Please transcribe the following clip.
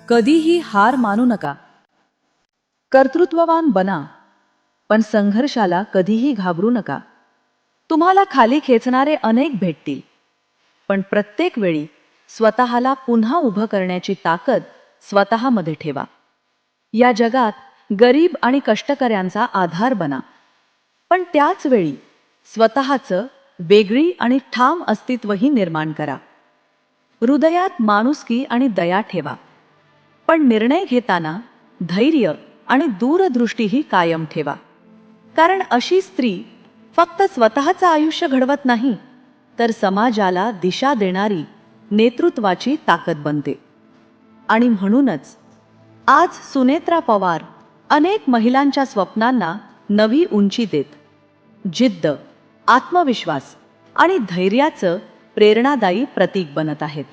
कधीही हार मानू नका. कर्तृत्ववान बना, पण संघर्षाला कधीही घाबरू नका. तुम्हाला खाली खेचणारे अनेक भेटतील, पण प्रत्येक वेळी स्वतःला पुन्हा उभं करण्याची ताकद स्वतःमध्ये ठेवा. या जगात गरीब आणि कष्टकऱ्यांचा आधार बना, पण त्याच वेळी स्वतःचं वेगळी आणि ठाम अस्तित्वही निर्माण करा. हृदयात माणुसकी आणि दया ठेवा, पण निर्णय घेताना धैर्य आणि दूरदृष्टीही कायम ठेवा. कारण अशी स्त्री फक्त स्वतःचं आयुष्य घडवत नाही, तर समाजाला दिशा देणारी नेतृत्वाची ताकद बनते. आणि म्हणूनच आज सुनेत्रा पवार अनेक महिलांच्या स्वप्नांना नवी उंची देत, जिद्द, आत्मविश्वास आणि धैर्याचं प्रेरणादायी प्रतीक बनत आहेत.